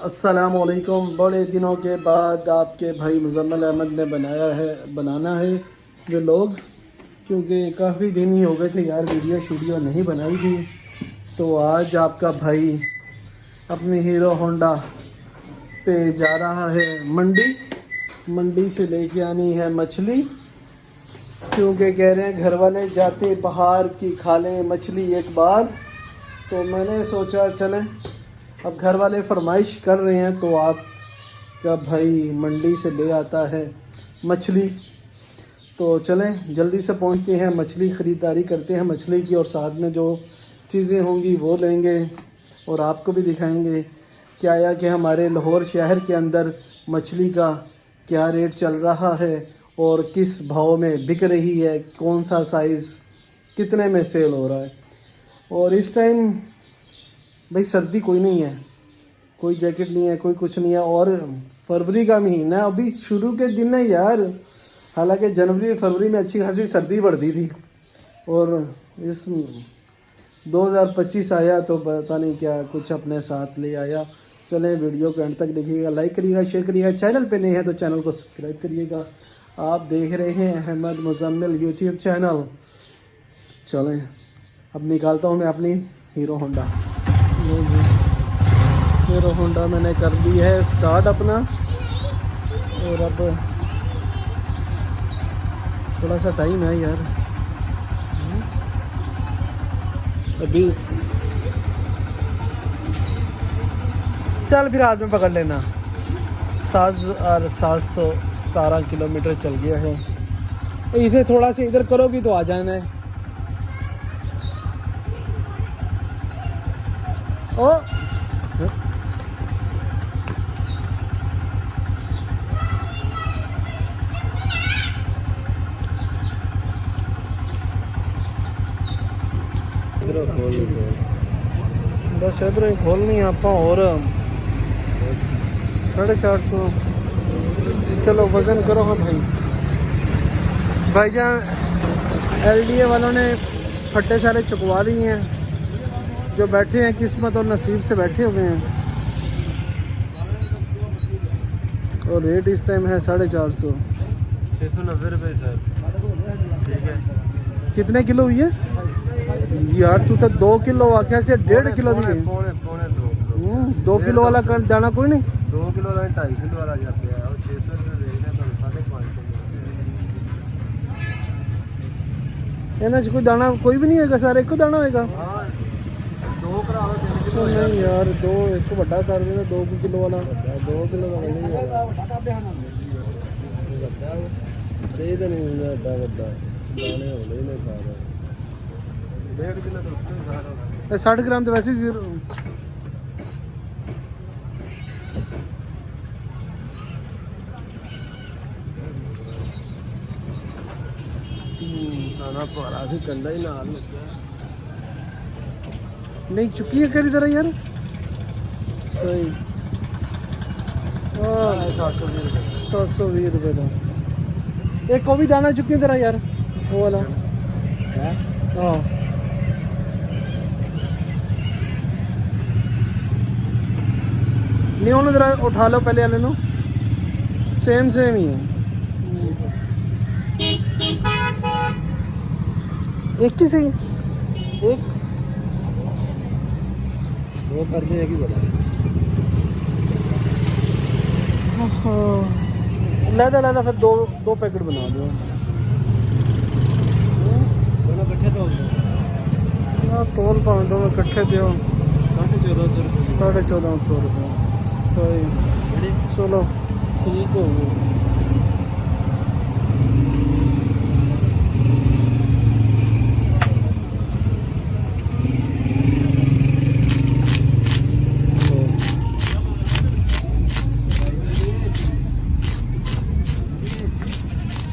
अस्सलामुअलैकुम। बड़े दिनों के बाद आपके भाई मुज़म्मिल अहमद ने बनाना है व्लॉग, क्योंकि काफ़ी दिन ही हो गए थे यार वीडियो नहीं बनाई थी। तो आज आपका भाई अपनी हीरो होंडा पे जा रहा है मंडी से लेके आनी है मछली, क्योंकि कह रहे हैं घर वाले जाते बाहर की खा लें मछली एक बार। तो मैंने सोचा चलें, अब घर वाले फरमाइश कर रहे हैं तो आपका भाई मंडी से ले आता है मछली। तो चलें जल्दी से पहुंचते हैं, मछली ख़रीदारी करते हैं मछली की, और साथ में जो चीज़ें होंगी वो लेंगे और आपको भी दिखाएंगे क्या कि हमारे लाहौर शहर के अंदर मछली का क्या रेट चल रहा है और किस भाव में बिक रही है, कौन सा साइज़ कितने में सेल हो रहा है। और इस टाइम भाई सर्दी कोई नहीं है, कोई जैकेट नहीं है, कोई कुछ नहीं है, और फरवरी का महीना अभी शुरू के दिन है यार। हालांकि जनवरी फरवरी में अच्छी खासी सर्दी बढ़ती थी, और इस 2025 आया तो पता नहीं क्या कुछ अपने साथ ले आया। चलें वीडियो को एंड तक देखिएगा, लाइक करिएगा, शेयर करिएगा, चैनल पे नहीं है तो चैनल को सब्सक्राइब करिएगा। आप देख रहे हैं अहमद मुज़म्मिल यूट्यूब चैनल। चलें अब निकालता हूँ मैं अपनी हीरो होंडा। हीरो होंडा मैंने कर ली है स्टार्ट अपना, और अब थोड़ा सा टाइम है यार अभी। चल फिर हाथ में पकड़ लेना। 717 किलोमीटर चल गया है। इसे थोड़ा सा इधर करोगी तो आ जाना है। ओ बस इधर ही खोलनी आप, और 450। चलो वज़न करो। हाँ भाईजान LDA वालों ने फट्टे सारे चुकवा लिए हैं, जो बैठे हैं किस्मत और नसीब से बैठे हुए हैं। और रेट इस टाइम है 450, 690 रुपये सर। ठीक है, कितने किलो हुई है यार? तू तो 2 किलो आख्या से 1.5 किलो दी है। पौने 2 किलो वाला कर दाना कोई नहीं। 2 किलो वाला 2.5 किलो वाला जाते हैं, और 600 रुपये देखना तो 550। इन्हें कोई दाना कोई भी नहीं होगा, सारे एक दाना होगा। हाँ 2 करा 3 किलो नहीं यार, 2 एक बड़ा कर देना, 2 किलो वाला। 2 किलो वाला नहीं होगा, सही तो नहीं होगा, बड़ा दाने होने ही नहीं खा रहा। 1.5 किलो तो 60 ग्राम तो वैसे ही ना पारा भी कंधा ही ना हाल में नहीं चुकी है करी तरह यार। सही 720 रुपये का एक को भी दाना चुकी है तरह यार, वो वाला। हाँ नहीं होने जरा उठा लो पहले वाले नो, सेम ही है। एक ही सही, एक वो कर दिया कि बता लादा फिर दो पैकेट बना दो। दोनों इकट्ठे तो तोल पाओ दो इकट्ठे दो 1450 रुपये। सही, चलो ठीक हो गया।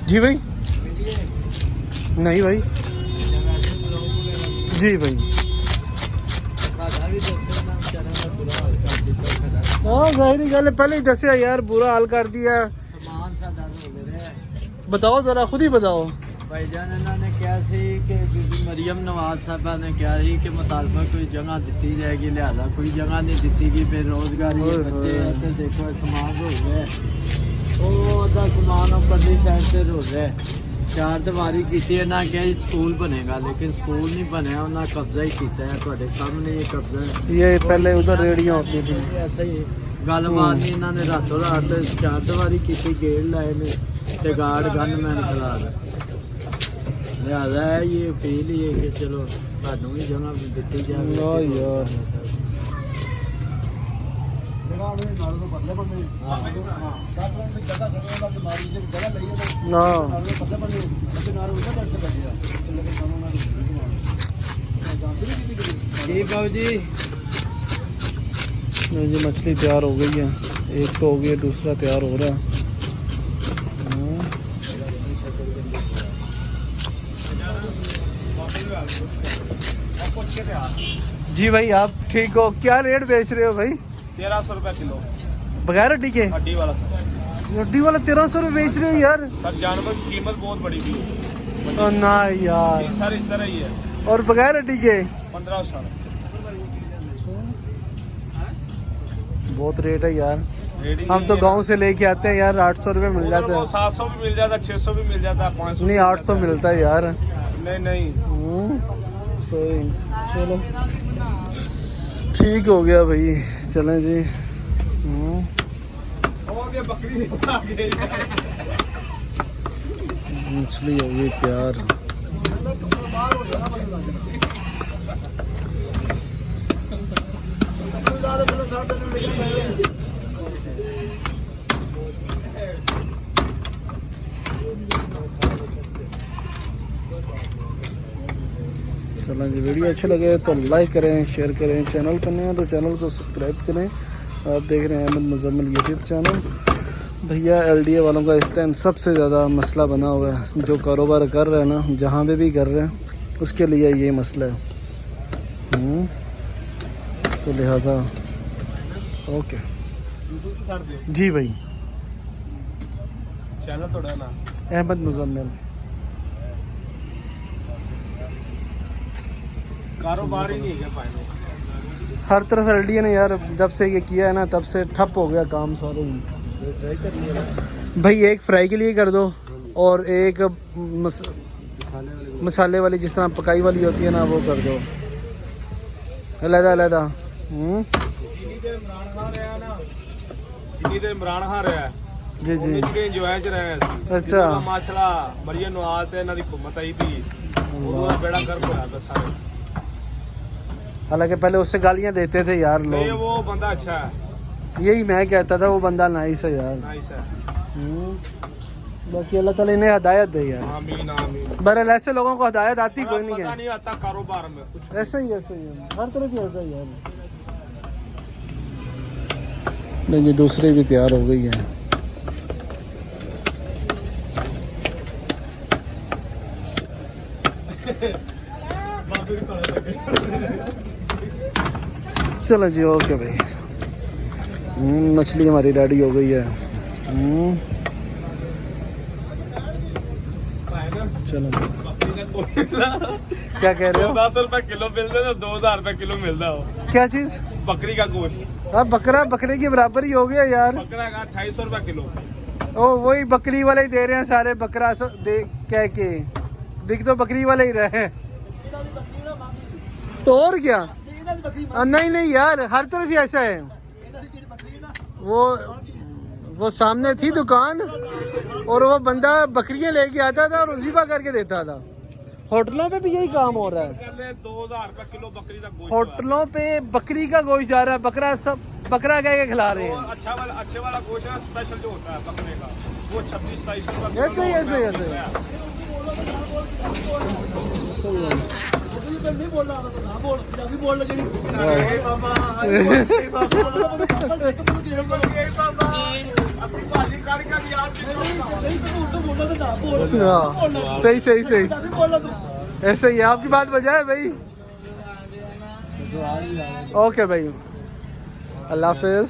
जी भाई, नहीं भाई जी भाई। हाँ जाहिर गल है, पहले ही दसिया यार, बुरा हाल कर दिया। बताओ जरा, खुद ही बताओ। भाईजान इन्होंने कहा सी कि बीबी मरियम नवाज साहबा ने कहा सी कि मुतालबा कोई जगह दी जाएगी, लिहाजा कोई जगह नहीं दी गई, बेरोजगारी के बच्चे हैं। तो देखो समान हो गए, वो समान बड़ी साइड से हो गए, चार दीवारी की ना क्या स्कूल बनेगा, लेकिन स्कूल नहीं बनया, उन्हें कब्जा ही किया है। ਤੁਹਾਡੇ सामने ये कब्जा है। ये पहले उधर रेडियां होती थी, ऐसा ही गलबात नहीं, इन्होंने रातों रात चार दीवारी की, गेट लाए ने ते गार्ड गनमैन खिला रहे। लिहाजा है ये अपील ही है कि चलो सानू भी जगह दी जाए। यार ना जी बाबू जी, ये मछली तैयार हो गई है, एक तो हो गई है, दूसरा तैयार हो रहा है। जी भाई आप ठीक हो? क्या रेट बेच रहे हो भाई? 1300 रुपए किलो बगैर हड्डी के? हड्डी वाला हड्डी वाला 1300 रुपये बेच रहे हो यार? सर जानवर की कीमत बहुत बड़ी थी ना यार, सर इस तरह ही है। और बगैर हड्डी के 1500। बहुत रेट है यार। हम तो गांव से लेके आते हैं यार, 800 रुपये मिल जाता है। 700 भी मिल जाता है, 600 भी मिल जाता है, 500 नहीं 800 मिलता है यार। नहीं सही, चलो ठीक हो गया भाई, चलें जी। मछली हो गई तैयार। चलें जी, वीडियो अच्छे लगे तो लाइक करें, शेयर करें, चैनल पर नए हैं तो चैनल को सब्सक्राइब करें। आप देख रहे हैं अहमद मुजम्मिल यूट्यूब चैनल। भैया LDA वालों का इस टाइम सबसे ज़्यादा मसला बना हुआ है, जो कारोबार कर रहे हैं ना, जहाँ पे भी कर रहे हैं, उसके लिए ये मसला है। तो लिहाजा ओके जी भाई, चैनल थोड़ा ना अहमद मुजम्मिल। कारोबार ही नहीं है पाने। हर तरफ LDA ने यार जब से ये किया है ना, तब से ठप हो गया काम सारे ही। भाई एक फ्राई के लिए कर दो, और एक मसाले वाली जिस तरह पकाई वाली होती है ना, वो कर दो अलहदा अलहदा। इमरान खान रहा है जी जी, इंजॉय च रहे हैं। अच्छा माशाल्लाह मरियम नवाज ते इन्हां दी हुकूमत आई थी, उन्होंने बेड़ा गर्क होया था सारे। हालांकि पहले उससे गालियां देते थे यार नहीं लोग, वो बंदा अच्छा है, यही मैं कहता था, वो बंदा नाइस है यार। नाइस है। बाकी अल्लाह ताला इन्हें हिदायत दे यार। आमीन आमीन। बहरहाल ऐसे लोगों को हिदायत आती कोई नहीं पता है, नहीं आता कारोबार में कुछ। ऐसा ही है, हर तरफ ही ऐसा ही यार। नहीं ये दूसरी भी तैयार हो गई है। चलो जी ओके भाई, मछली हमारी रेडी हो गई है। चलो क्या कह रहे हो? 10 रुपए किलो मिलता है, 2000 रुपए किलो मिलता है। क्या चीज? बकरी का गोश्त। अब बकरा बकरे के बराबर ही हो गया यार। बकरा का 250 रुपए किलो। ओ वही बकरी वाले ही दे रहे हैं सारे, बकरा दे कह के बिक तो बकरी वाले ही रहे हैं। तो और क्या? नहीं नहीं यार, हर तरफ ही ऐसा है। वो सामने थी दुकान, और वो बंदा बकरियां लेके आता था और उसीबा करके देता था। होटलों पे भी यही काम हो रहा है, 2000 रुपए किलो बकरी का गोश्त। होटलों पे बकरी का गोश्त जा रहा है, बकरा सब बकरा कह के खिला रहे हैं। अच्छे वाला गोश्त है, स्पेशल जो होता है बकरे का, वो 26-27 रुपए। ऐसे ही ऐसे ही ऐसे ही। सही सही सही, ऐसे ही आपकी बात बजाय भाई। ओके भाई, अल्लाह हाफिज।